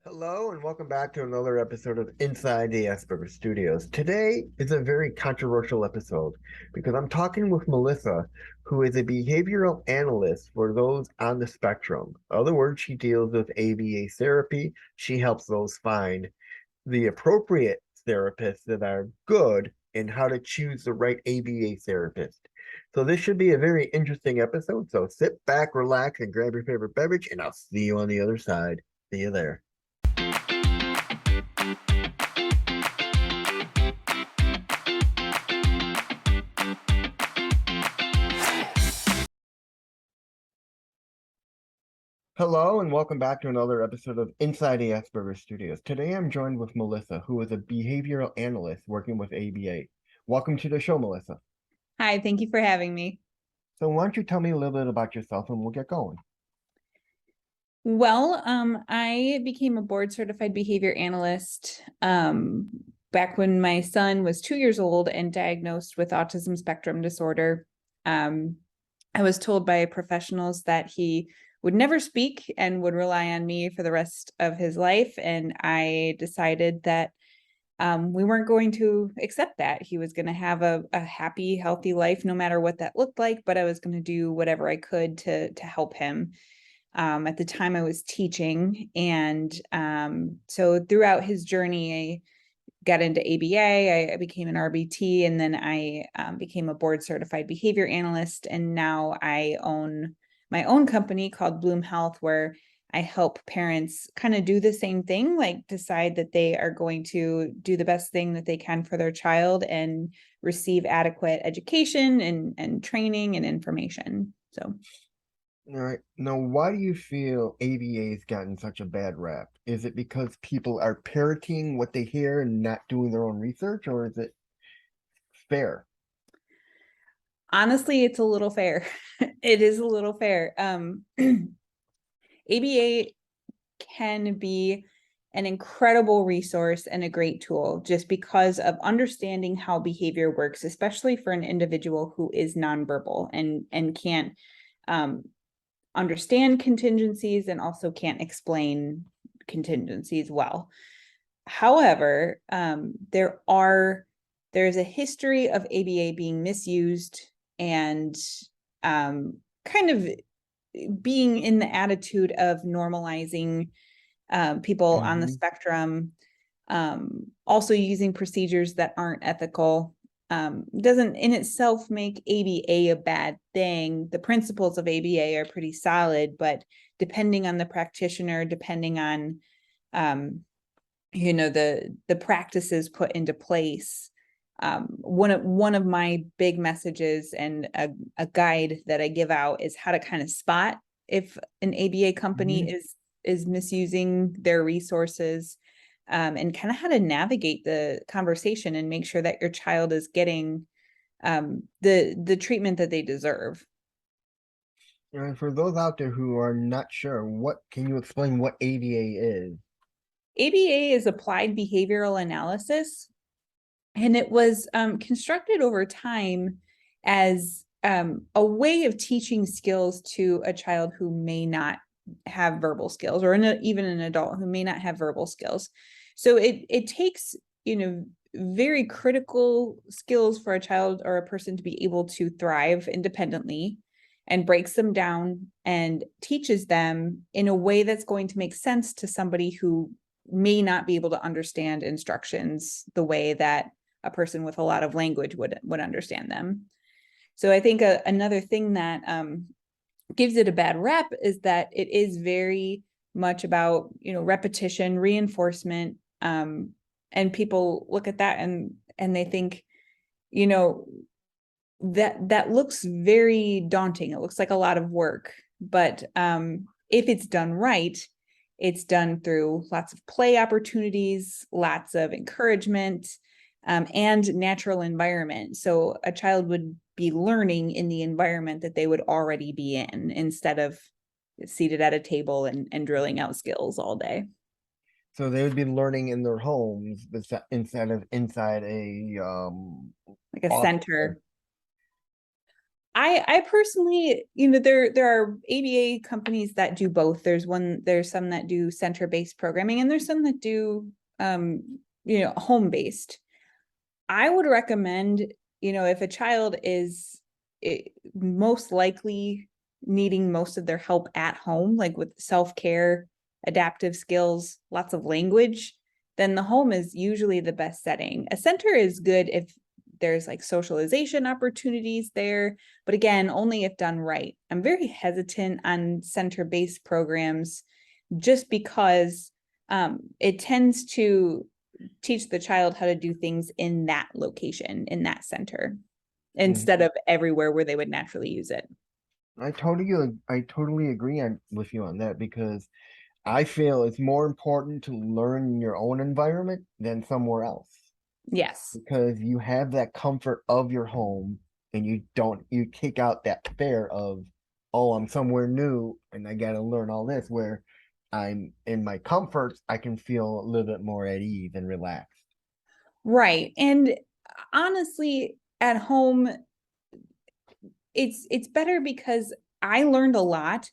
Hello and welcome back to another episode of Inside the Asperger Studios. Today is a very controversial episode because I'm talking with Melissa, who is a behavioral analyst for those on the spectrum. In other words, she deals with ABA therapy. She helps those find the appropriate therapists that are good and how to choose the right ABA therapist. So this should be a very interesting episode. So sit back, relax, and grab your favorite beverage, and I'll see you on the other side. See you there. Hello and welcome back to another episode of Inside the Asperger Studios. Today I'm joined with Melissa, who is a behavioral analyst working with ABA. Welcome to the show, Melissa. Hi, thank you for having me. So why don't you tell me a little bit about yourself and we'll get going. Well, I became a board certified behavior analyst back when my son was 2 years old and diagnosed with autism spectrum disorder. I was told by professionals that he would never speak and would rely on me for the rest of his life. And I decided that we weren't going to accept that. He was going to have a happy, healthy life, no matter what that looked like, but I was going to do whatever I could to help him. At the time I was teaching. And so throughout his journey, I got into ABA, I became an RBT, and then I became a board certified behavior analyst. And now I own my own company called Bloom Health, where I help parents kind of do the same thing, like decide that they are going to do the best thing that they can for their child and receive adequate education and training and information. So All right. Now, why do you feel ABA's gotten such a bad rap? Is it because people are parroting what they hear and not doing their own research, or is it fair? honestly, it's a little fair. It is a little fair. ABA can be an incredible resource and a great tool just because of understanding how behavior works, especially for an individual who is nonverbal and can't understand contingencies and also can't explain contingencies well. However, there's a history of ABA being misused and kind of being in the attitude of normalizing people on the Mm-hmm. spectrum, also using procedures that aren't ethical. Doesn't in itself make ABA a bad thing. The principles of ABA are pretty solid, but depending on the practitioner, depending on the practices put into place, one of my big messages and a guide that I give out is how to kind of spot if an ABA company Mm-hmm. is misusing their resources, and kind of how to navigate the conversation and make sure that your child is getting the treatment that they deserve. And for those out there who are not sure, what can you explain what ABA is? ABA is applied behavioral analysis, and it was constructed over time as a way of teaching skills to a child who may not have verbal skills, or even an adult who may not have verbal skills. So it takes very critical skills for a child or a person to be able to thrive independently, and breaks them down and teaches them in a way that's going to make sense to somebody who may not be able to understand instructions the way that a person with a lot of language would understand them. So I think another thing that gives it a bad rep is that it is very much about repetition, reinforcement, and people look at that and they think, you know, that looks very daunting. It looks like a lot of work, but if it's done right, it's done through lots of play opportunities, lots of encouragement, and natural environment. So a child would be learning in the environment that they would already be in instead of seated at a table and drilling out skills all day. So they would be learning in their homes instead of inside a Like a office. center. I personally, there are ABA companies that do both. There's some that do center-based programming, and there's some that do home-based. I would recommend, if a child is most likely needing most of their help at home, like with self-care, adaptive skills, lots of language, then the home is usually the best setting. A center is good if there's like socialization opportunities there, but again, only if done right. I'm very hesitant on center-based programs just because it tends to teach the child how to do things in that location, in that center, instead of everywhere where they would naturally use it. I totally agree with you on that, because I feel it's more important to learn in your own environment than somewhere else, Yes. because you have that comfort of your home, and you take out that fear of, oh, I'm somewhere new and I got to learn all this, where I'm in my comforts, I can feel a little bit more at ease and relaxed. Right. And honestly, at home, it's better because I learned a lot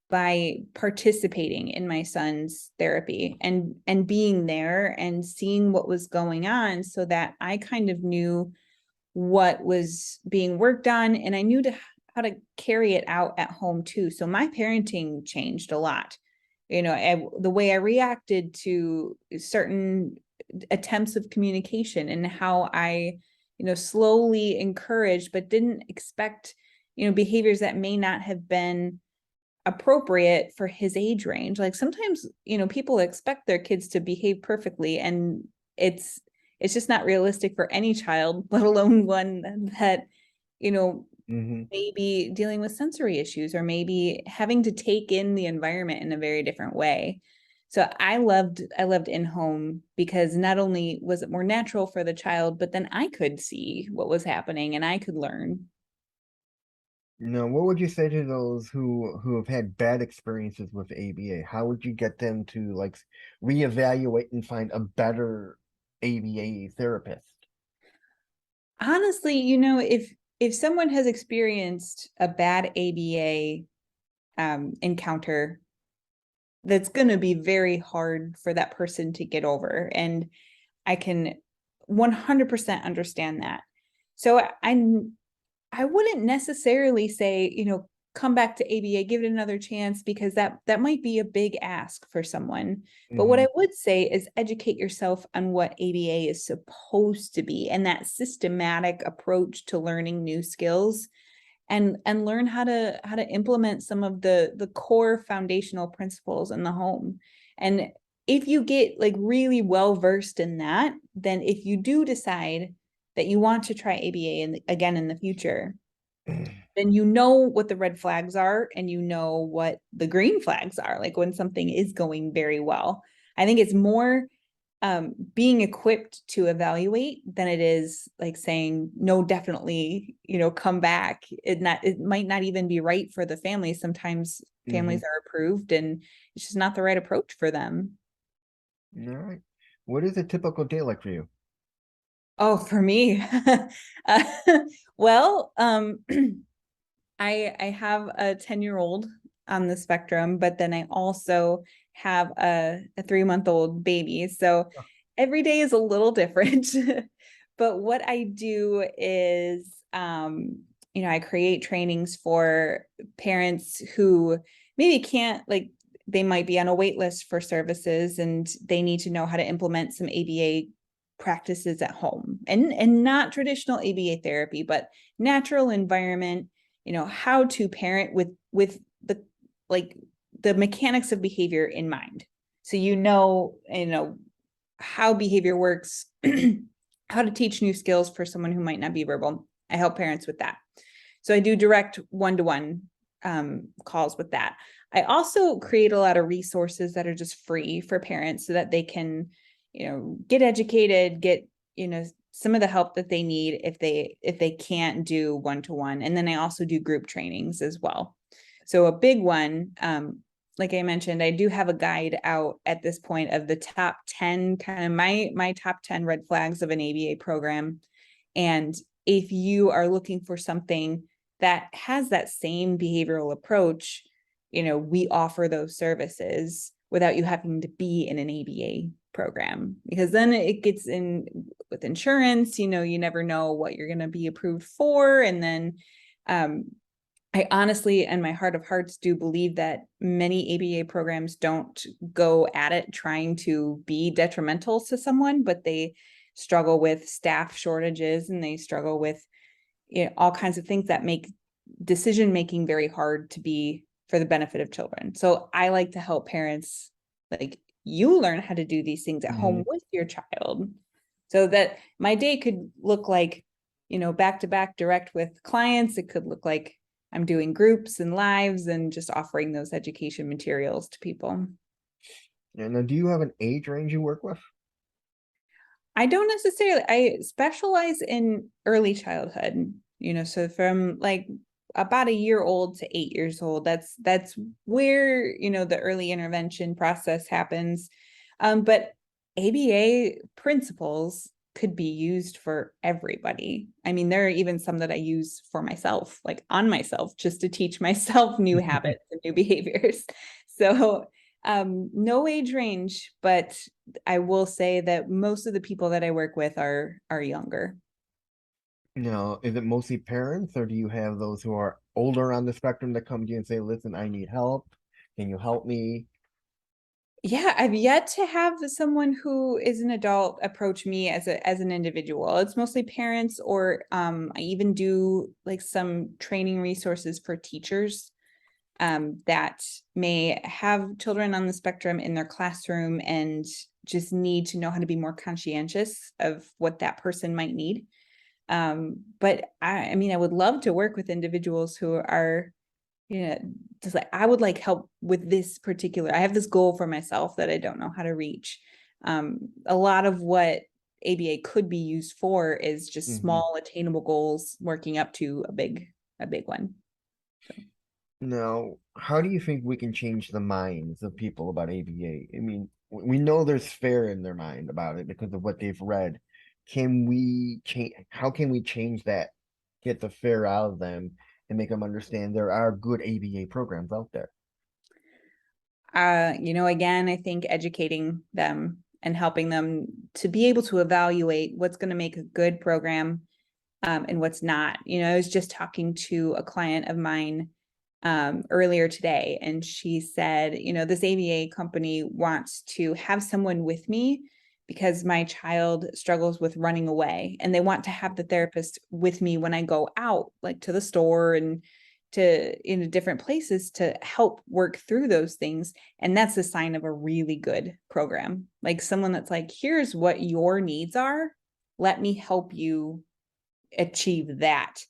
by participating in my son's therapy and being there and seeing what was going on, so that I kind of knew what was being worked on, and I knew how to carry it out at home too. So my parenting changed a lot. The way I reacted to certain attempts of communication, and how I, slowly encouraged but didn't expect, behaviors that may not have been appropriate for his age range. Like sometimes, people expect their kids to behave perfectly, and it's just not realistic for any child, let alone one that, you know, Mm-hmm. maybe dealing with sensory issues or maybe having to take in the environment in a very different way. So I loved in-home because not only was it more natural for the child, but then I could see what was happening and I could learn. Now, what would you say to those who have had bad experiences with ABA? How would you get them to like reevaluate and find a better ABA therapist? Honestly, if someone has experienced a bad ABA encounter, that's going to be very hard for that person to get over. And I can 100% understand that. So I wouldn't necessarily say, come back to ABA, give it another chance, because that might be a big ask for someone. But what Mm-hmm. I would say is educate yourself on what ABA is supposed to be, and that systematic approach to learning new skills, and learn how to implement some of the core foundational principles in the home. And if you get like really well versed in that, then if you do decide that you want to try ABA again in the future, then you know what the red flags are and you know what the green flags are, like when something is going very well. I think it's more being equipped to evaluate than it is like saying no, definitely, come back. It might not even be right for the family. Sometimes Mm-hmm. families are approved and it's just not the right approach for them. All right. What is a typical day like for you? Oh, for me. uh, well, I have a 10-year-old on the spectrum, but then I also have a 3-month-old baby. So every day is a little different. But what I do is, I create trainings for parents who maybe can't, like, they might be on a wait list for services and they need to know how to implement some ABA practices at home, and not traditional ABA therapy, but natural environment, how to parent with the, like, the mechanics of behavior in mind. So how behavior works, how to teach new skills for someone who might not be verbal. I help parents with that. So I do direct one-to-one calls with that. I also create a lot of resources that are just free for parents so that they can, get educated, get, some of the help that they need if they can't do one-to-one. And then I also do group trainings as well. So a big one, like I mentioned, I do have a guide out at this point of the top 10, kind of my top 10 red flags of an ABA program. And if you are looking for something that has that same behavioral approach, we offer those services without you having to be in an ABA program, because then it gets in with insurance, you never know what you're going to be approved for. And then I honestly, in my heart of hearts, do believe that many ABA programs don't go at it trying to be detrimental to someone, but they struggle with staff shortages, and they struggle with all kinds of things that make decision making very hard to be for the benefit of children. So I like to help parents, like, you learn how to do these things at home with your child, so that my day could look like, back to back direct with clients. It could look like I'm doing groups and lives and just offering those education materials to people. And now, do you have an age range you work with? I don't necessarily, I specialize in early childhood, so from like about a year old to 8 years old. That's where, the early intervention process happens. But ABA principles could be used for everybody. I mean, there are even some that I use for myself, like on myself, just to teach myself new habits and new behaviors. So no age range, but I will say that most of the people that I work with are younger. Now, is it mostly parents, or do you have those who are older on the spectrum that come to you and say, listen, I need help. Can you help me? Yeah, I've yet to have someone who is an adult approach me as an individual. It's mostly parents, or I even do like some training resources for teachers that may have children on the spectrum in their classroom and just need to know how to be more conscientious of what that person might need. But I mean, I would love to work with individuals who are, just like, I would like help with this particular, I have this goal for myself that I don't know how to reach. A lot of what ABA could be used for is just small attainable goals working up to a big one. Now, how do you think we can change the minds of people about ABA? I mean, we know there's fear in their mind about it because of what they've read. Can we change? How can we change that? Get the fear out of them and make them understand there are good ABA programs out there. Again, I think educating them and helping them to be able to evaluate what's going to make a good program, and what's not. I was just talking to a client of mine earlier today, and she said, this ABA company wants to have someone with me because my child struggles with running away, and they want to have the therapist with me when I go out, like to the store and to different places, to help work through those things. And that's a sign of a really good program, like someone that's like, here's what your needs are, let me help you achieve that.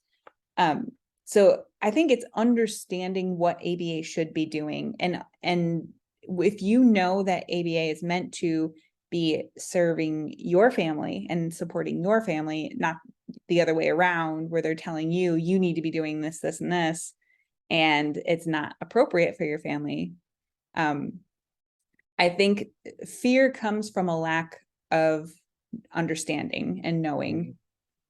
So I think it's understanding what ABA should be doing. And if you know that ABA is meant to be serving your family and supporting your family, not the other way around, where they're telling you, you need to be doing this, this, and this, and it's not appropriate for your family. I think fear comes from a lack of understanding and knowing.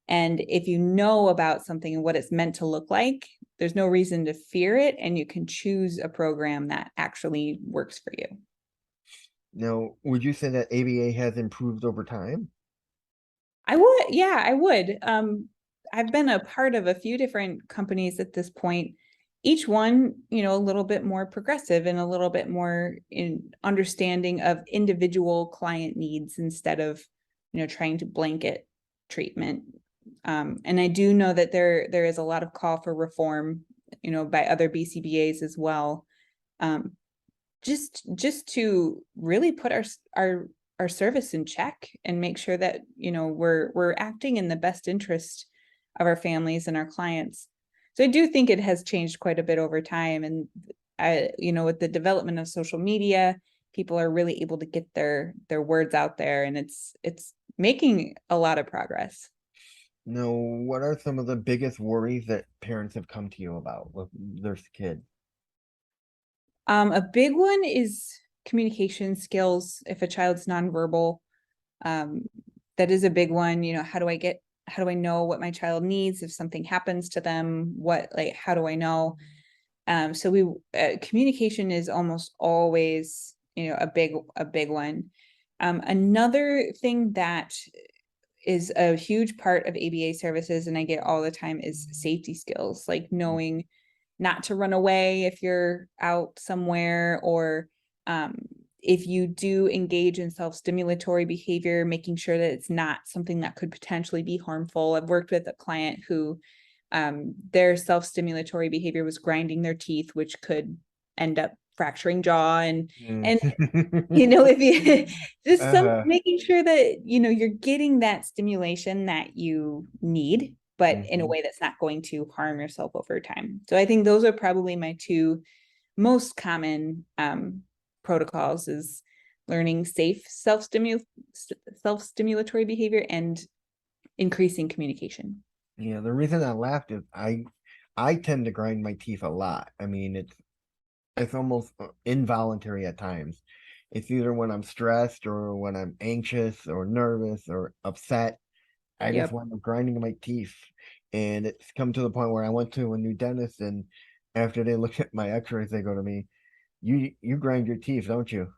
And if you know about something and what it's meant to look like, there's no reason to fear it, and you can choose a program that actually works for you. Now, would you say that ABA has improved over time? I would, yeah, I would. I've been a part of a few different companies at this point, each one, a little bit more progressive and a little bit more in understanding of individual client needs instead of, trying to blanket treatment. And I do know that there is a lot of call for reform, by other BCBAs as well. Just to really put our service in check and make sure that, we're acting in the best interest of our families and our clients. So I do think it has changed quite a bit over time. And with the development of social media, people are really able to get their words out there, and it's making a lot of progress. Now, what are some of the biggest worries that parents have come to you about with their kid? A big one is communication skills. If a child's nonverbal, that is a big one. How do I get do I know what my child needs if something happens to them? How do I know? So communication is almost always, a big one. Another thing that is a huge part of ABA services, and I get all the time, is safety skills, like knowing not to run away if you're out somewhere, or if you do engage in self-stimulatory behavior, making sure that it's not something that could potentially be harmful. I've worked with a client who their self-stimulatory behavior was grinding their teeth, which could end up fracturing jaw, and if you just Uh-huh. making sure that you're getting that stimulation that you need, but in a Mhm. way that's not going to harm yourself over time. So I think those are probably my two most common protocols, is learning safe self-stimulatory behavior and increasing communication. Yeah, the reason I laughed is I tend to grind my teeth a lot. I mean, it's almost involuntary at times. It's either when I'm stressed or when I'm anxious or nervous or upset. I just Yep, wind up grinding my teeth. And it's come to the point where I went to a new dentist, and after they look at my x-rays, they go to me, you grind your teeth, don't you?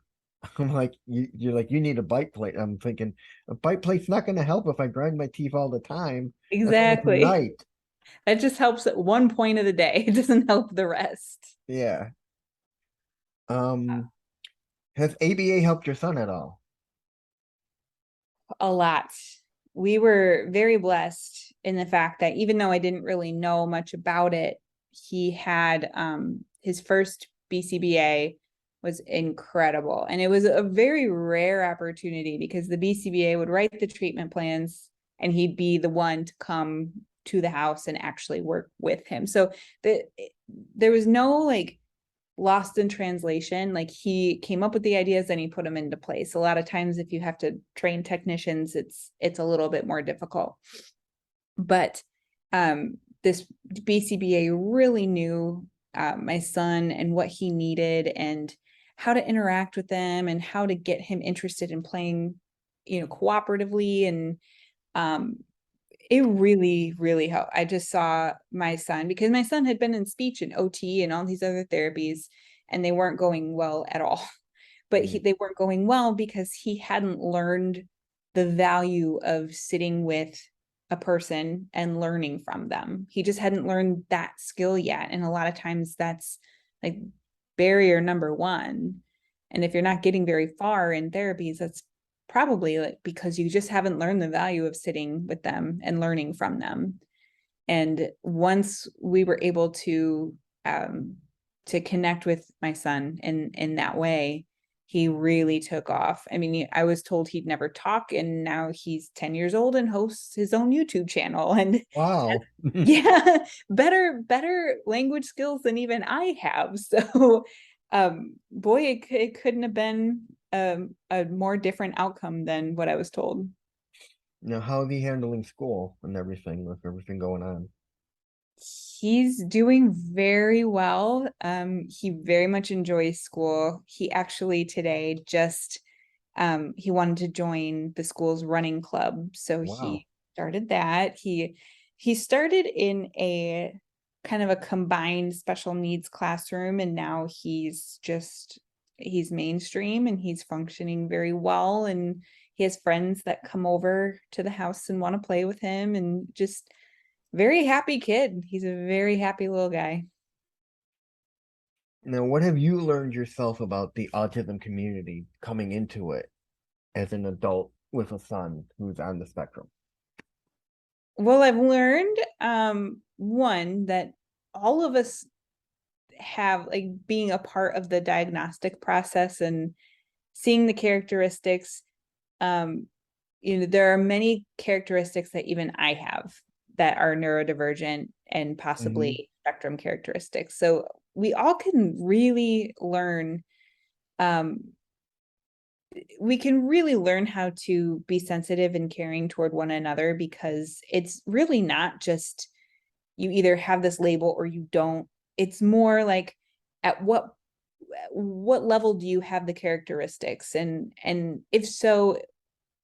I'm like, you're like, you need a bite plate. I'm thinking, a bite plate's not going to help if I grind my teeth all the time. That's almost a exactly. night. That just helps at one point of the day. It doesn't help the rest. Yeah. Um, has ABA helped your son at all? A lot. We were very blessed in the fact that even though I didn't really know much about it, he had his first BCBA was incredible. And it was a very rare opportunity because the BCBA would write the treatment plans and he'd be the one to come to the house and actually work with him. So there was no like lost in translation. Like, he came up with the ideas and he put them into place. A lot of times if you have to train technicians, it's a little bit more difficult. But this BCBA really knew my son and what he needed and how to interact with them and how to get him interested in playing, cooperatively. And um, it really, really helped. I just saw my son, because my son had been in speech and OT and all these other therapies, and they weren't going well at all. But Mm. they weren't going well because he hadn't learned the value of sitting with a person and learning from them. He just hadn't learned that skill yet. And a lot of times that's like barrier number one. And if you're not getting very far in therapies, that's probably like because you just haven't learned the value of sitting with them and learning from them. And once we were able to connect with my son in that way, he really took off. I mean, I was told he'd never talk, and now he's 10 years old and hosts his own YouTube channel. And Wow. yeah, better language skills than even I have. So boy, it couldn't have been a more different outcome than what I was told. Now, how are they handling school and everything with everything going on? He's doing very well. He very much enjoys school. He actually today just he wanted to join the school's running club, so Wow. he started that. He started in a kind of a combined special needs classroom, and now he's mainstream and he's functioning very well, and he has friends that come over to the house and want to play with him, and just very happy kid. He's a very happy little guy. Now, what have you learned yourself about the autism community coming into it as an adult with a son who's on the spectrum? Well, I've learned one, that all of us have, like, being a part of the diagnostic process and seeing the characteristics. um there are many characteristics that even I have that are neurodivergent and Hmm. possibly spectrum characteristics. So we all can really learn, um we can really learn how to be sensitive and caring toward one another, because it's really not just you either have this label or you don't. It's more like, at what level do you have the characteristics, and if so,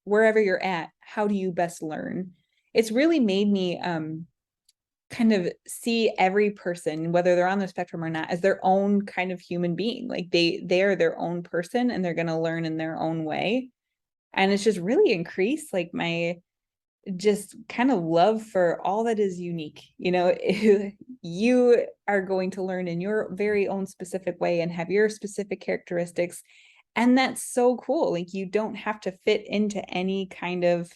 wherever you're at, how do you best learn? it's really made me kind of see every person, whether they're on the spectrum or not, as their own kind of human being. Like they are their own person and they're going to learn in their own way. And it's just really increased like my just kind of love for all that is unique. You are going to learn in your very own specific way and have your specific characteristics. And that's so cool. Like you don't have to fit into any kind of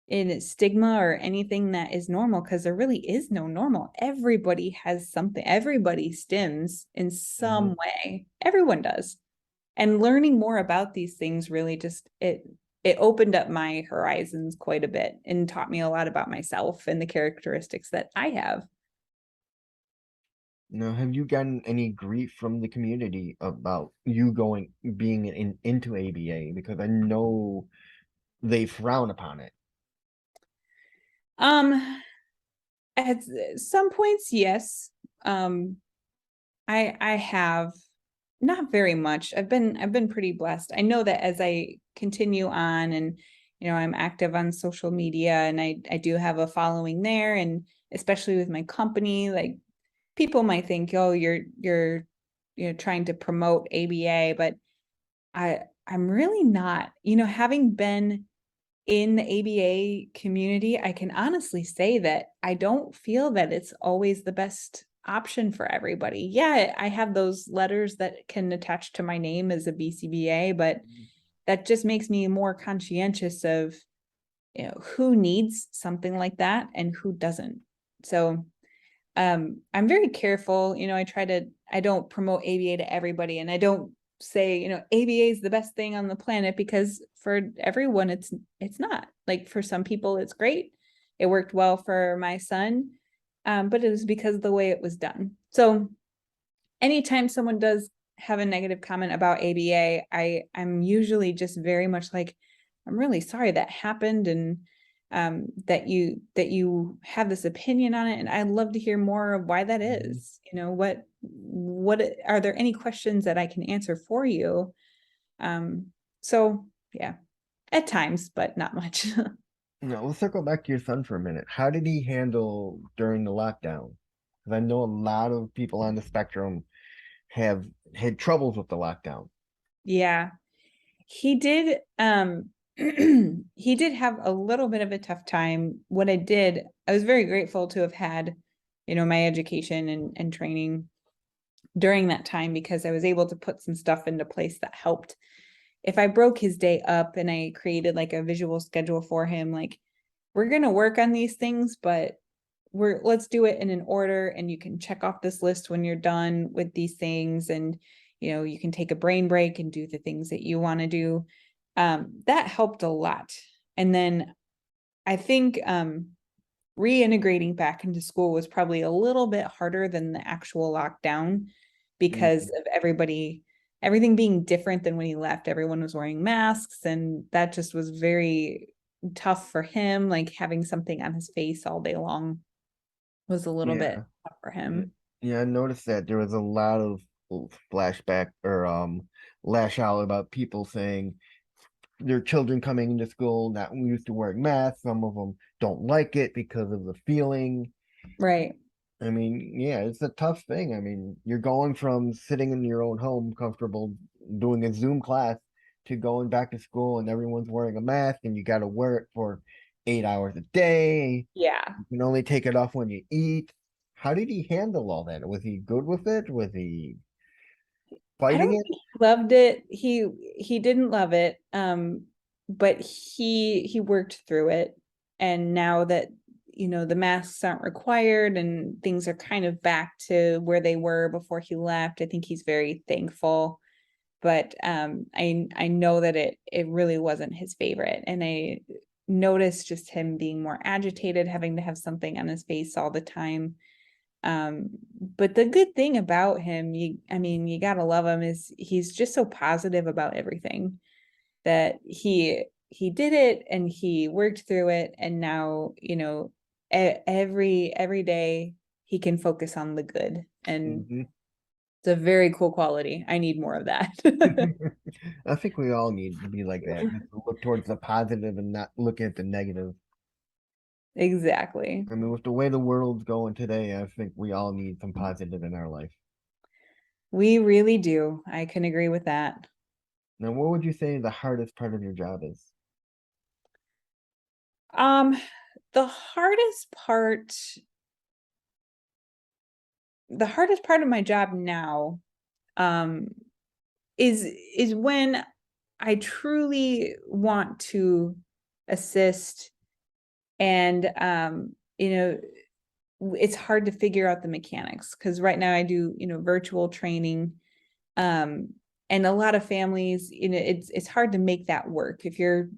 in stigma or anything that is normal, because there really is no normal. Everybody has something, everybody stims in some way. Everyone does. And learning more about these things really just it opened up my horizons quite a bit and taught me a lot about myself and the characteristics that I have. Now, have you gotten any grief from the community about you being into ABA? Because I know they frown upon it. At some points, yes. I have not very much. I've been pretty blessed. I know that as I continue on and I'm active on social media and I do have a following there, and especially with my company, like people might think, oh, you're trying to promote ABA, but I'm really not. Having been in the ABA community, I can honestly say that I don't feel that it's always the best option for everybody. Yeah, I have those letters that can attach to my name as a BCBA, but that just makes me more conscientious of who needs something like that and who doesn't. So I'm very careful. I don't promote ABA to everybody, and I don't say ABA is the best thing on the planet, because for everyone it's not. Like for some people it's great, it worked well for my son, but it was because of the way it was done. So anytime someone does have a negative comment about ABA, I'm usually just very much like, I'm really sorry that happened, and that you have this opinion on it, and I'd love to hear more of why that is. What are there any questions that I can answer for you? So yeah, at times, but not much. Now, let's circle back to your son for a minute. How did he handle during the lockdown? Because I know a lot of people on the spectrum have had troubles with the lockdown. Yeah, he did. He did have a little bit of a tough time. What I was very grateful to have had, my education and training during that time, because I was able to put some stuff into place that helped. If I broke his day up and I created like a visual schedule for him, like, we're going to work on these things, but let's do it in an order, and you can check off this list when you're done with these things, and you can take a brain break and do the things that you want to do. That helped a lot. And then I think reintegrating back into school was probably a little bit harder than the actual lockdown, because of everything being different than when he left. Everyone was wearing masks, and that just was very tough for him. Like having something on his face all day long was a little bit Yeah. tough for him. Yeah, I noticed that there was a lot of flashback or lash out about people saying their children coming into school not used to wearing masks. Some of them don't like it because of the feeling. Right. I mean, yeah, it's a tough thing. I mean, you're going from sitting in your own home, comfortable, doing a Zoom class, to going back to school and everyone's wearing a mask and you got to wear it for 8 hours a day. Yeah. You can only take it off when you eat. How did he handle all that? Was he good with it? Was he I fighting don't it? think he loved it. He didn't love it. But he worked through it. And now that the masks aren't required and things are kind of back to where they were before he left, I think he's very thankful. But I know that it really wasn't his favorite. And I noticed just him being more agitated, having to have something on his face all the time. But the good thing about him, you gotta love him, is he's just so positive about everything, that he did it and he worked through it, and now every day he can focus on the good, and Hmm. it's a very cool quality. I need more of that. I think we all need to be like that. Just look towards the positive and not look at the negative. Exactly. I mean, with the way the world's going today, I think we all need some positive in our life. We really do. I can agree with that. Now, what would you say the hardest part of your job is? Um, the hardest part, the hardest part of my job now, um, is when I truly want to assist and it's hard to figure out the mechanics because right now I do, virtual training. Um, and a lot of families, it's hard to make that work. If you're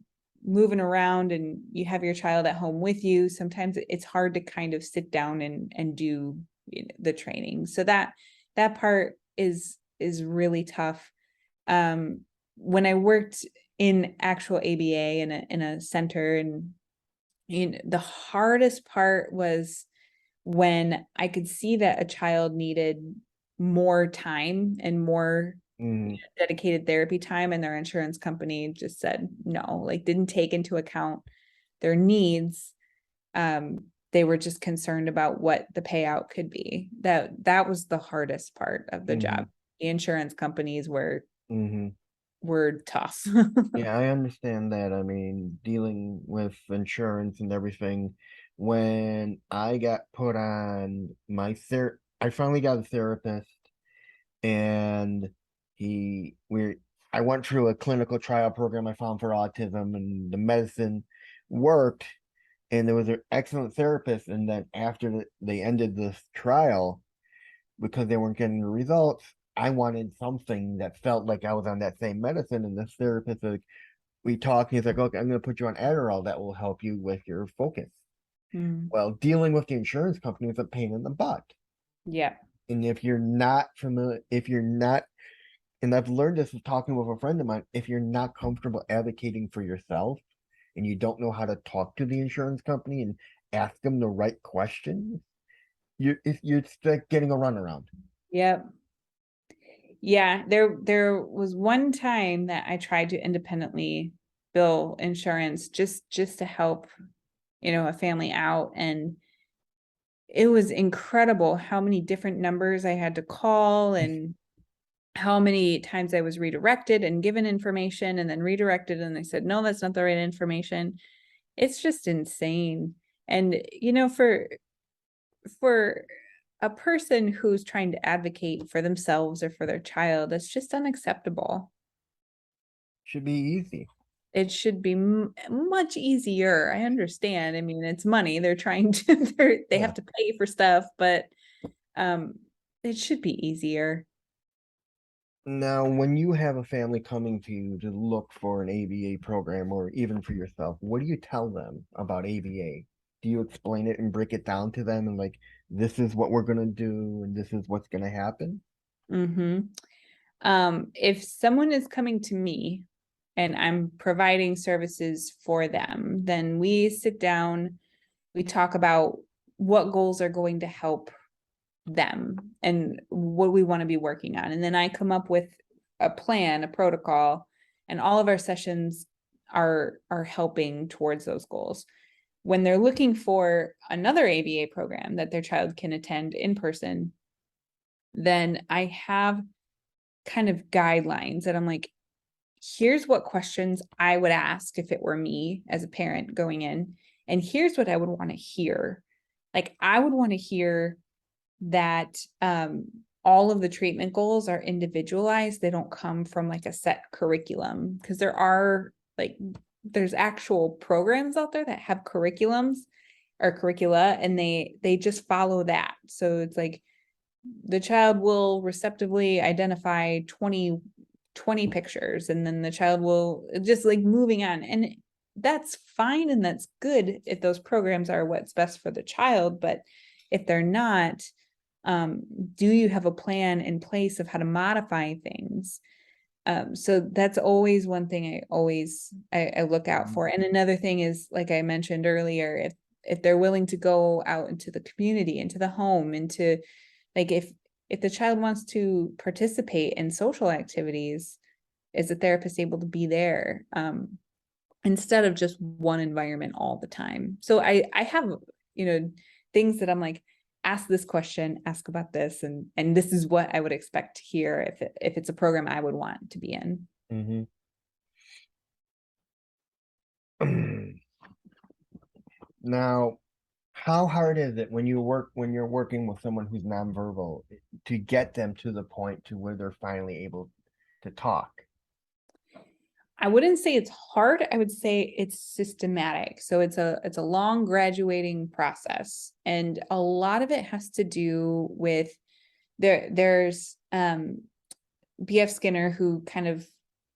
moving around and you have your child at home with you, sometimes it's hard to kind of sit down and do the training. So that part is really tough. Um, when I worked in actual ABA in a center, and the hardest part was when I could see that a child needed more time and more Mm, dedicated therapy time, and their insurance company just said no, like didn't take into account their needs. They were just concerned about what the payout could be. That was the hardest part of the mm-hmm, job. The insurance companies mm-hmm. were tough. Yeah, I understand that. I mean, dealing with insurance and everything, when I got put on I finally got a therapist, and we I went through a clinical trial program I found for autism, and the medicine worked, and there was an excellent therapist. And then after they ended this trial, because they weren't getting the results, I wanted something that felt like I was on that same medicine. And this therapist, like, we talked, and he's like, "Okay, I'm going to put you on Adderall that will help you with your focus." Mm, Well, dealing with the insurance company is a pain in the butt. yeah. And if you're not familiar, if you're not, and I've learned this with talking with a friend of mine, if you're not comfortable advocating for yourself and you don't know how to talk to the insurance company and ask them the right questions, you're like getting a runaround. Yep. Yeah, there was one time that I tried to independently bill insurance just to help, a family out, and it was incredible how many different numbers I had to call and how many times I was redirected and given information and then redirected and they said, "No, that's not the right information." It's just insane. And for a person who's trying to advocate for themselves or for their child, it's just unacceptable. Should be easy. It should be much easier. I understand. I mean, it's money. They're trying to they Yeah. have to pay for stuff, but um it should be easier. Now, when you have a family coming to you to look for an ABA program or even for yourself, what do you tell them about ABA? Do you explain it and break it down to them and like, this is what we're gonna do and this is what's gonna happen? Hmm. If someone is coming to me and I'm providing services for them, then we sit down, we talk about what goals are going to help them and what we want to be working on. And then I come up with a plan, a protocol, and all of our sessions are helping towards those goals. When they're looking for another ABA program that their child can attend in person, then I have kind of guidelines that I'm like, here's what questions I would ask if it were me as a parent going in, and here's what I would want to hear. Like, I would want to hear that all of the treatment goals are individualized. They don't come from like a set curriculum, because there's actual programs out there that have curriculums or curricula, and they just follow that. So it's like the child will receptively identify 20 pictures, and then the child will just like moving on, and that's fine and that's good if those programs are what's best for the child. But if they're not, um, do you have a plan in place of how to modify things? So that's always one thing I look out Mhm. for. And another thing is, like I mentioned earlier, if they're willing to go out into the community, into the home, into like if the child wants to participate in social activities, is the therapist able to be there? instead of just one environment all the time. So I have, things that I'm like, ask this question, ask about this, and this is what I would expect to hear if it's a program I would want to be in. Mm-hmm. Now, how hard is it when you're working with someone who's nonverbal to get them to the point to where they're finally able to talk? I wouldn't say it's hard. I would say it's systematic. So it's a long graduating process, and a lot of it has to do with there's BF Skinner, who kind of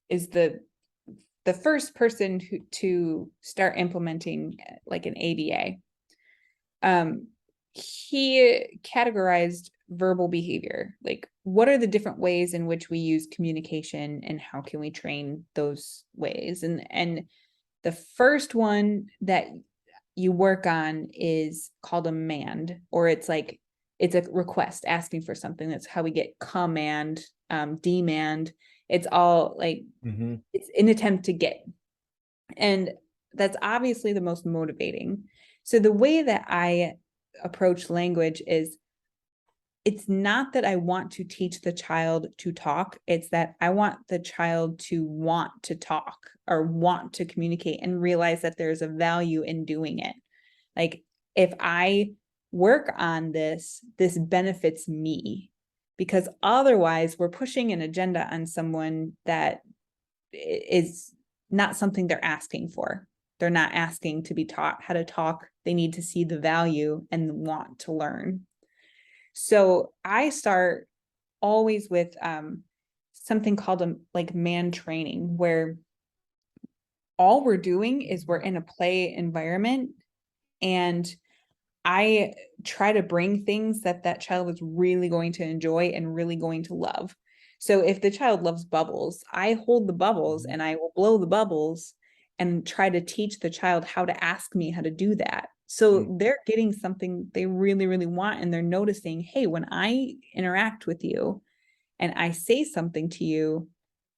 is the first person to start implementing like an ABA. He categorized verbal behavior, like what are the different ways in which we use communication and how can we train those ways. And the first one that you work on is called a mand, or it's a request asking for something. That's how we get command, demand. It's all like Mm-hmm. it's an attempt to get. And that's obviously the most motivating. So the way that I approach language is, it's not that I want to teach the child to talk. It's that I want the child to want to talk or want to communicate and realize that there's a value in doing it. Like, if I work on this, this benefits me, because otherwise we're pushing an agenda on someone that is not something they're asking for. They're not asking to be taught how to talk. They need to see the value and want to learn. So I start always with something called a mand training, where all we're doing is we're in a play environment, and I try to bring things that child is really going to enjoy and really going to love. So if the child loves bubbles, I hold the bubbles and I will blow the bubbles and try to teach the child how to ask me how to do that. So they're getting something they really, really want, and they're noticing, hey, when I interact with you and I say something to you,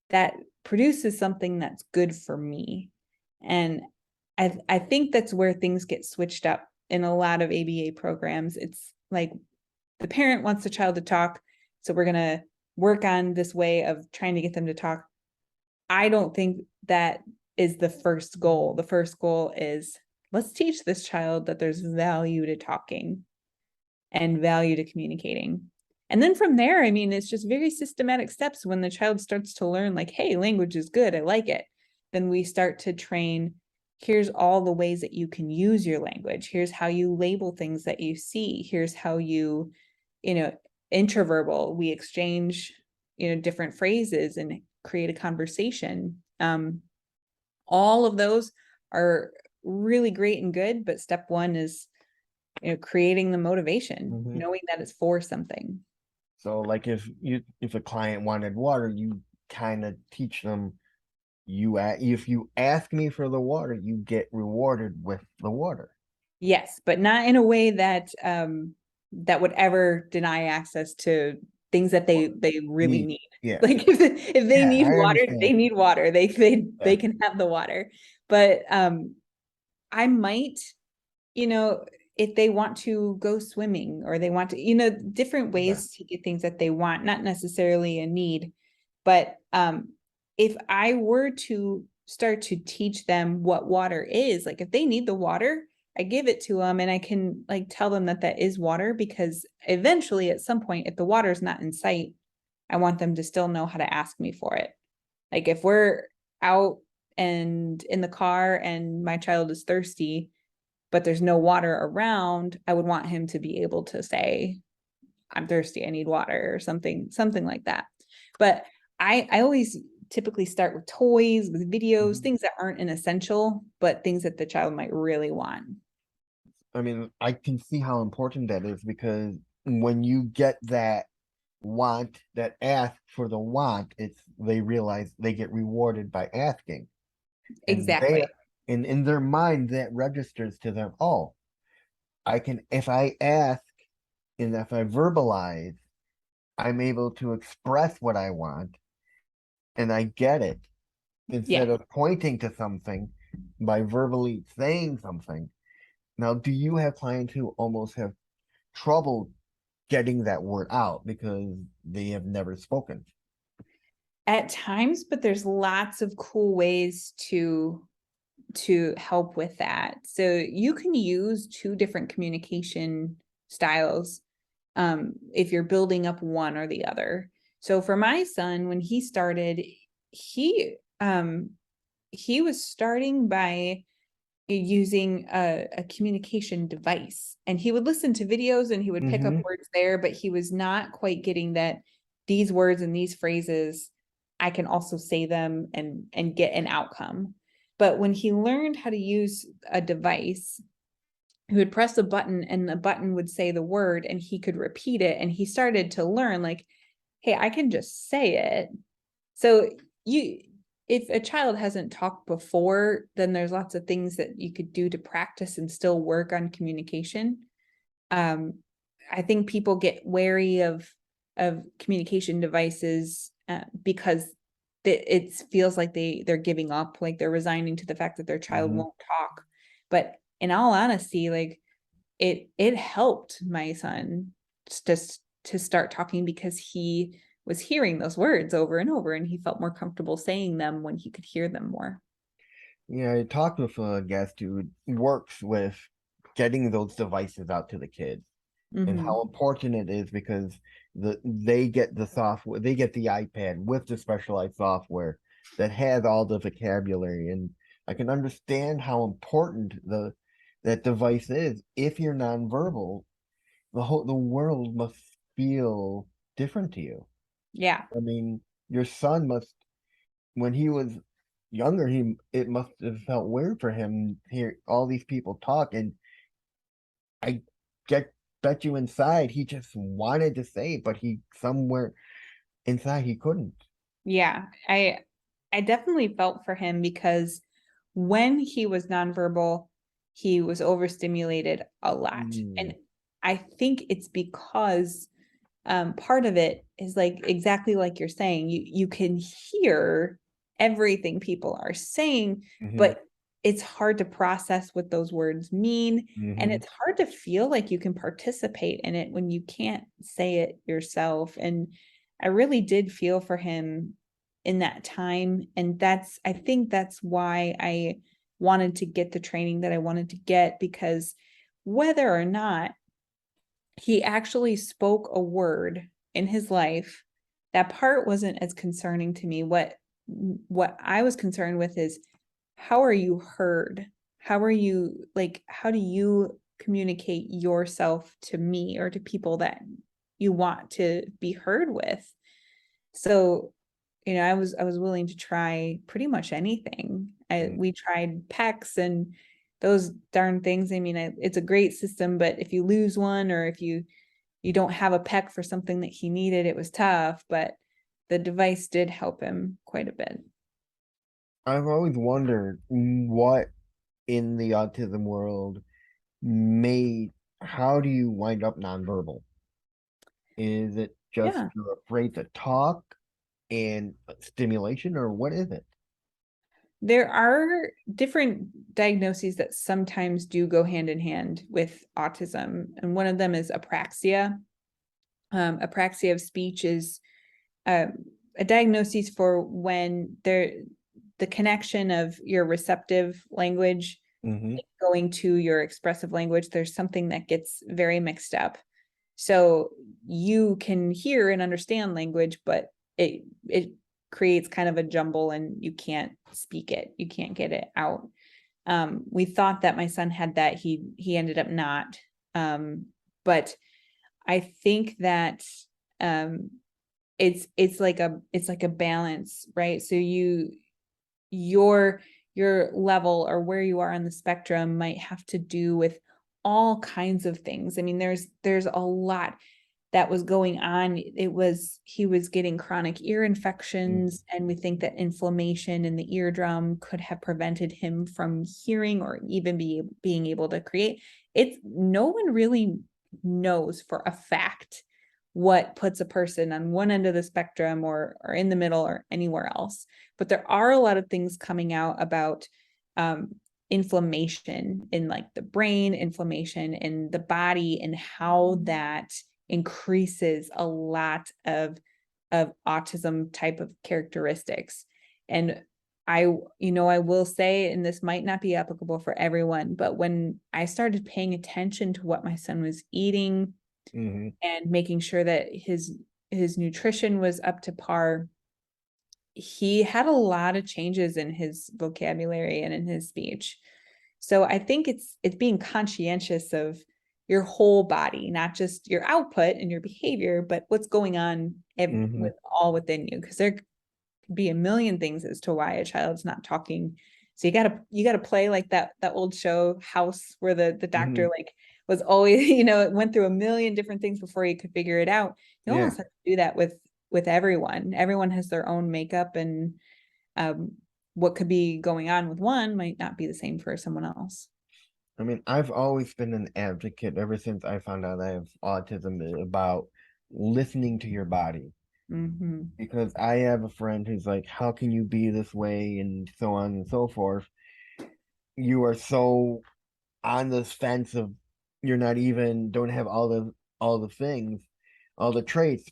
that produces something that's good for me. And I think that's where things get switched up in a lot of ABA programs. It's like the parent wants the child to talk, so we're going to work on this way of trying to get them to talk. I don't think that is the first goal. The first goal is, let's teach this child that there's value to talking and value to communicating. And then from there, I mean, it's just very systematic steps. When the child starts to learn, like, hey, language is good, I like it, then we start to train, here's all the ways that you can use your language. Here's how you label things that you see. Here's how you interverbal, we exchange, different phrases and create a conversation. All of those are really great and good, but step one is, creating the motivation, Mm-hmm. knowing that it's for something. So like if a client wanted water, you kind of teach them, if you ask me for the water, you get rewarded with the water. Yes, but not in a way that that would ever deny access to things that they really need. Yeah. Like, if they Yeah, need I water, understand. they need water. They Yeah. can have the water. But I might, you know, if they want to go swimming, or they want to, different Yeah. ways to get things that they want, not necessarily a need. But if I were to start to teach them what water is, like if they need the water, I give it to them, and I can like tell them that that is water, because eventually at some point, if the water is not in sight, I want them to still know how to ask me for it. Like if we're out and in the car and my child is thirsty, but there's no water around, I would want him to be able to say, I'm thirsty, I need water, or something like that. But I always typically start with toys, with videos, Mhm. things that aren't an essential, but things that the child might really want. I mean, I can see how important that is, because when you get that want, that ask for the want, they realize they get rewarded by asking. And Exactly. in their mind, that registers to them, oh, if I ask and if I verbalize, I'm able to express what I want and I get it, Yeah. instead of pointing to something. by verbally saying something. Now, do you have clients who almost have trouble getting that word out because they have never spoken? At times, but there's lots of cool ways to help with that. So you can use two different communication styles if you're building up one or the other. So for my son, when he started, he he was starting by using a communication device, and he would listen to videos and he would pick up Mm-hmm. words there, but he was not quite getting that these words and these phrases, I can also say them and get an outcome. But when he learned how to use a device, he would press a button and the button would say the word and he could repeat it, and he started to learn, like, hey, I can just say it. So you, if a child hasn't talked before, then there's lots of things that you could do to practice and still work on communication. I think people get wary of communication devices because it feels like they're giving up, like they're resigning to the fact that their child Mm-hmm. won't talk. But in all honesty, like it helped my son just to start talking because he was hearing those words over and over, and he felt more comfortable saying them when he could hear them more. Yeah, I talked with a guest who works with getting those devices out to the kids and how Mm-hmm. important it is because they get the software, they get the iPad with the specialized software that has all the vocabulary, and I can understand how important the that device is. If you're nonverbal, the world must feel different to you. Yeah. I mean, your son must, when he was younger, he it must have felt weird for him to hear all these people talk, and I get bet you inside he just wanted to say it, but he somewhere inside he couldn't. Yeah. I definitely felt for him because when he was nonverbal, he was overstimulated a lot. Mm, And I think it's because part of it is like exactly like you're saying, you can hear everything people are saying, mm-hmm, but it's hard to process what those words mean, and mm-hmm. it's hard to feel like you can participate in it when you can't say it yourself. And I really did feel for him in that time, and I think that's why I wanted to get the training that I wanted to get, because whether or not he actually spoke a word in his life, that part wasn't as concerning to me. What I was concerned with is, how are you heard? How are you, like, how do you communicate yourself to me or to people that you want to be heard with? So, I was willing to try pretty much anything. Mm. We tried PECs and those darn things. I mean, it's a great system, but if you lose one, or if you don't have a PEC for something that he needed, it was tough. But the device did help him quite a bit. I've always wondered what in the autism world made how do you wind up nonverbal? Is it just Yeah. you're afraid to talk and stimulation, or what is it? There are different diagnoses that sometimes do go hand in hand with autism, and one of them is apraxia. Apraxia of speech is uh, a diagnosis for when the connection of your receptive language Mm-hmm. going to your expressive language, there's something that gets very mixed up. So you can hear and understand language, but it creates kind of a jumble and you can't speak it. You can't get it out. We thought that my son had that. He ended up not. But I think that um, it's like a balance, right? So your your level or where you are on the spectrum might have to do with all kinds of things. I mean, there's a lot that was going on. He was getting chronic ear infections, and we think that inflammation in the eardrum could have prevented him from hearing or even being able to create. It's no one really knows for a fact what puts a person on one end of the spectrum or in the middle or anywhere else. But there are a lot of things coming out about inflammation in like the brain, inflammation in the body, and how that increases a lot of autism type of characteristics. And I will say, and this might not be applicable for everyone, but when I started paying attention to what my son was eating Mm-hmm. and making sure that his nutrition was up to par, he had a lot of changes in his vocabulary and in his speech. So I think it's being conscientious of your whole body, not just your output and your behavior, but what's going on Mm-hmm. with all within you, because there could be a million things as to why a child's not talking. So you gotta play like that old show House, where the Mm-hmm. doctor like was always, it went through a million different things before he could figure it out. You Yeah. almost have to do that with everyone. Everyone has their own makeup, and um, what could be going on with one might not be the same for someone else. I mean, I've always been an advocate ever since I found out I have autism about listening to your body. Mm-hmm. Because I have a friend who's like, how can you be this way? And so on and so forth. You are so on this fence of you're not even don't have all the things, all the traits.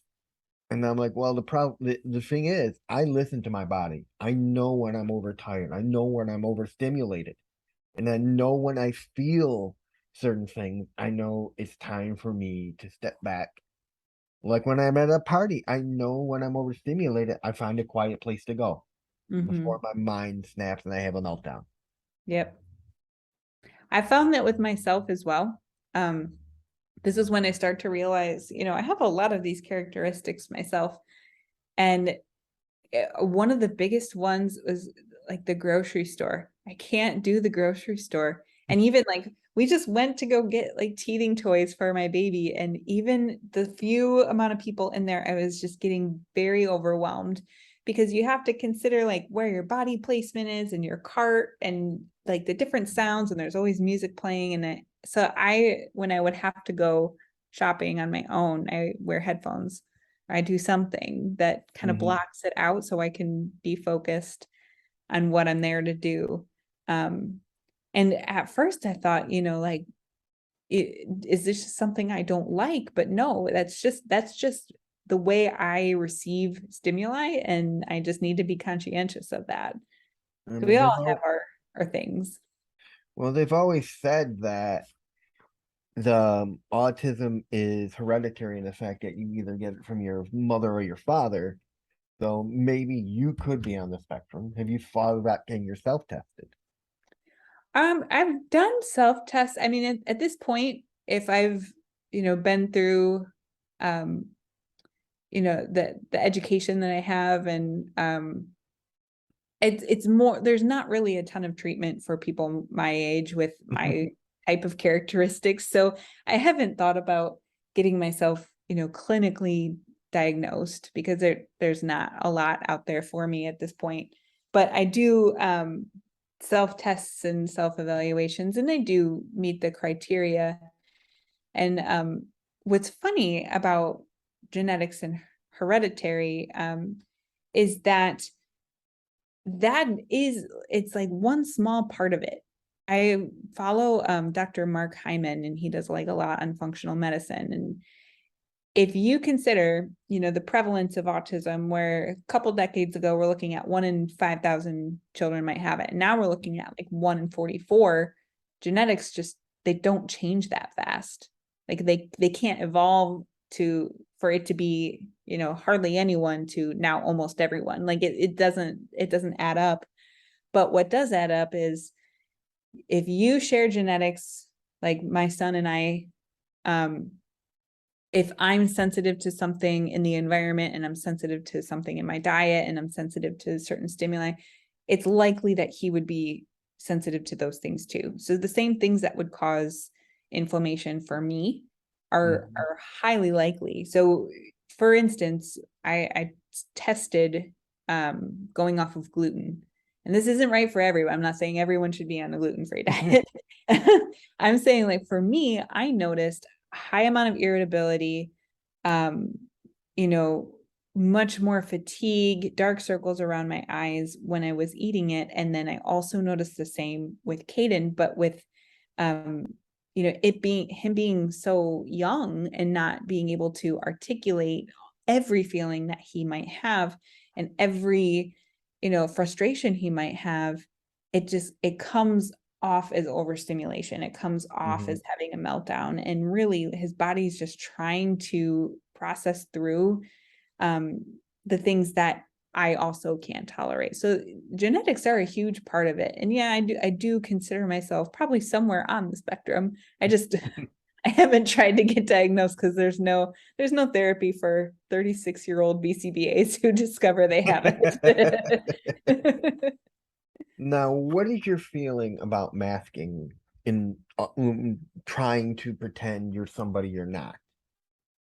And I'm like, well, the thing is, I listen to my body. I know when I'm overtired. I know when I'm overstimulated. And I know when I feel certain things, I know it's time for me to step back. Like when I'm at a party, I know when I'm overstimulated, I find a quiet place to go Mm-hmm. before my mind snaps and I have a meltdown. Yep. I found that with myself as well. Um, this is when I start to realize, I have a lot of these characteristics myself. And one of the biggest ones was like the grocery store. I can't do the grocery store. And even like we just went to go get like teething toys for my baby. And even the few amount of people in there, I was just getting very overwhelmed, because you have to consider like where your body placement is and your cart and like the different sounds, and there's always music playing. And when I would have to go shopping on my own, I wear headphones. I do something that kind of Mm-hmm. blocks it out so I can be focused on what I'm there to do. Um, and at first I thought, like, is this just something I don't like? But no, that's just the way I receive stimuli, and I just need to be conscientious of that. I So we mean, all have our things. they've always said that the autism is hereditary in the fact that you either get it from your mother or your father. So maybe you could be on the spectrum. Have you thought about getting yourself tested? I've done self-tests. I mean, at this point, if I've, been through, um, the education that I have, and it's more, there's not really a ton of treatment for people my age with my type of characteristics. So I haven't thought about getting myself, clinically diagnosed, because there's not a lot out there for me at this point. But I do self-tests and self-evaluations, and they do meet the criteria. And what's funny about genetics and hereditary is that it's like one small part of it. I follow Dr. Mark Hyman, and he does like a lot on functional medicine. And if you consider, the prevalence of autism, where a couple decades ago we're looking at 1 in 5,000 children might have it, and now we're looking at like 1 in 44. Genetics just, they don't change that fast. Like they can't evolve for it to be, hardly anyone to now almost everyone. Like it doesn't add up. But what does add up is, if you share genetics, like my son and I, um, if I'm sensitive to something in the environment, and I'm sensitive to something in my diet, and I'm sensitive to certain stimuli, it's likely that he would be sensitive to those things too. So the same things that would cause inflammation for me are highly likely. So for instance, I tested going off of gluten. And this isn't right for everyone. I'm not saying everyone should be on a gluten-free diet. I'm saying, like, for me, I noticed high amount of irritability, um, you know, much more fatigue, dark circles around my eyes when I was eating it. And then I also noticed the same with Caden, but with him being so young and not being able to articulate every feeling that he might have and every frustration he might have. It comes off as overstimulation. It comes off as having a meltdown, and really his body's just trying to process through the things that I also can't tolerate. So genetics are a huge part of it. And yeah, I do consider myself probably somewhere on the spectrum. I haven't tried to get diagnosed because there's no therapy for 36-year-old BCBAs who discover they have it. Now, what is your feeling about masking in trying to pretend you're somebody you're not?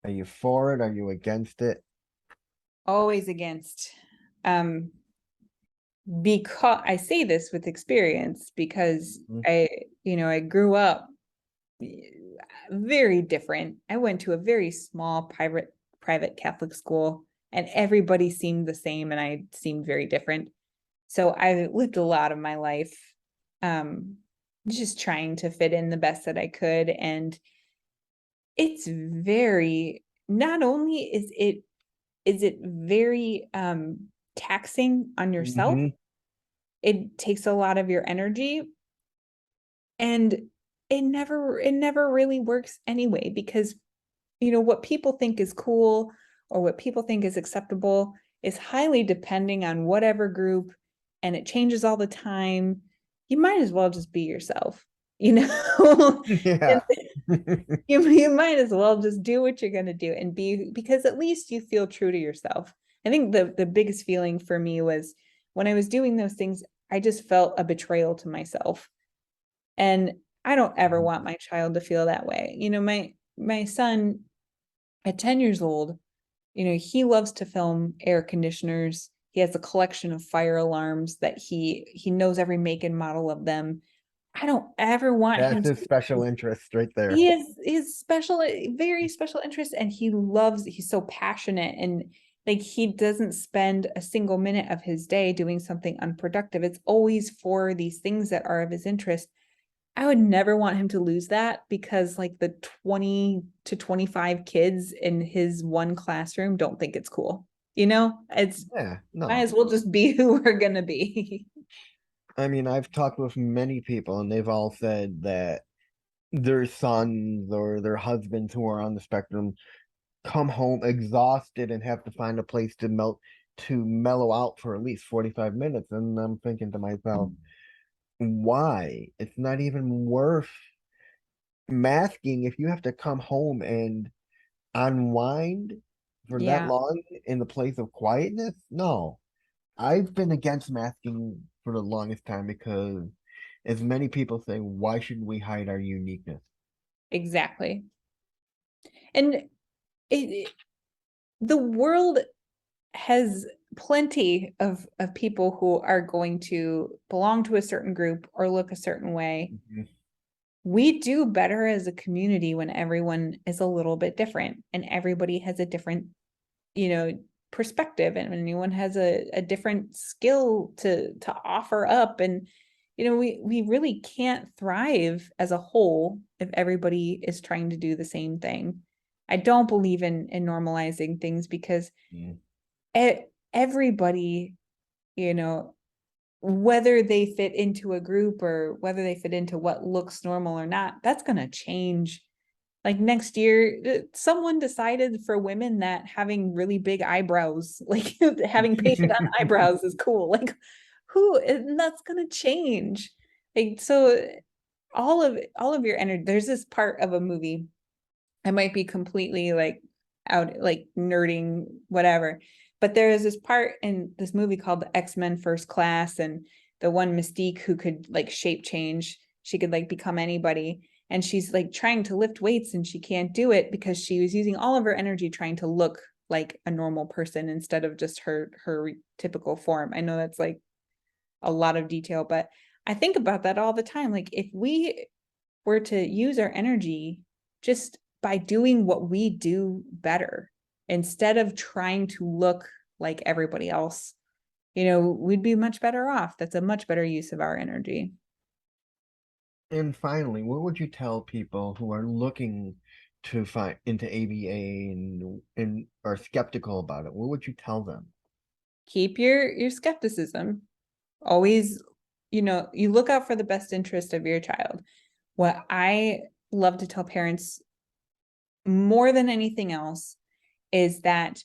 Are you for it? Are you against it? Always against. Because I say this with experience, because I grew up very different. I went to a very small private Catholic school, and everybody seemed the same, and I seemed very different. So I lived a lot of my life just trying to fit in the best that I could. And it's not only is it very taxing on yourself, it takes a lot of your energy, and it never really works anyway, because what people think is cool or what people think is acceptable is highly depending on whatever group, and it changes all the time. You might as well just be yourself. Yeah. You might as well just do what you're going to do and be, because at least you feel true to yourself. I think the biggest feeling for me was when I was doing those things, I just felt a betrayal to myself. And I don't ever want my child to feel that way. My son at 10 years old, he loves to film air conditioners. He has a collection of fire alarms that he knows every make and model of them. I don't ever want him That's to. his special interest right there. He is special, very special interest, and he's so passionate, and like he doesn't spend a single minute of his day doing something unproductive. It's always for these things that are of his interest. I would never want him to lose that because like the 20 to 25 kids in his one classroom don't think it's cool. It's might as well just be who we're gonna be. I mean, I've talked with many people and they've all said that their sons or their husbands who are on the spectrum come home exhausted and have to find a place to mellow out for at least 45 minutes. And I'm thinking to myself, why? It's not even worth masking if you have to come home and unwind for that Yeah, long in the place of quietness. No, I've been against masking for the longest time because, as many people say, why should we hide our uniqueness? exactly. And the world has plenty of people who are going to belong to a certain group or look a certain way. We do better as a community when everyone is a little bit different and everybody has a different, perspective, and anyone has a different skill to offer up. And, we really can't thrive as a whole if everybody is trying to do the same thing. I don't believe in normalizing things because everybody, whether they fit into a group or whether they fit into what looks normal or not, that's going to change. Like next year, someone decided for women that having really big eyebrows, like having painted on eyebrows is cool. Like and that's going to change. Like, so all of your energy, there's this part of a movie, I might be completely like out, like nerding, whatever. But there is this part in this movie called the X-Men First Class, and the one Mystique who could like shape change, she could like become anybody. And she's like trying to lift weights and she can't do it because she was using all of her energy trying to look like a normal person instead of just her typical form. I know that's like a lot of detail, but I think about that all the time. Like if we were to use our energy just by doing what we do better, instead of trying to look like everybody else, we'd be much better off. That's a much better use of our energy. And finally, what would you tell people who are looking to find into ABA and are skeptical about it? What would you tell them? Keep your skepticism. Always, you look out for the best interest of your child. What I love to tell parents more than anything else is that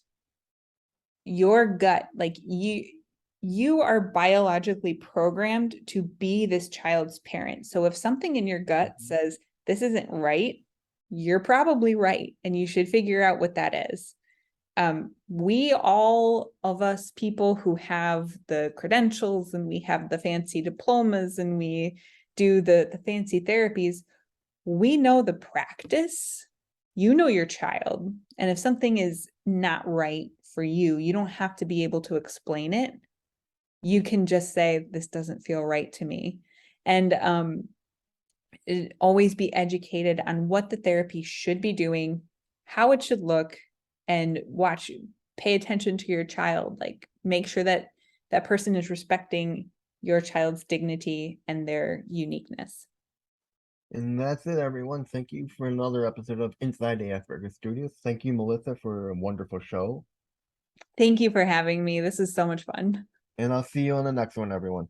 your gut, like you are biologically programmed to be this child's parent. So if something in your gut says this isn't right, you're probably right, and you should figure out what that is. We all of us people who have the credentials and we have the fancy diplomas and we do the fancy therapies, we know the practice. You know your child, and if something is not right for you, you don't have to be able to explain it. You can just say, this doesn't feel right to me. And always be educated on what the therapy should be doing, how it should look, and pay attention to your child. Like, make sure that that person is respecting your child's dignity and their uniqueness. And that's it, everyone. Thank you for another episode of Inside the Asperger Studios. Thank you, Melissa, for a wonderful show. Thank you for having me. This is so much fun. And I'll see you on the next one, everyone.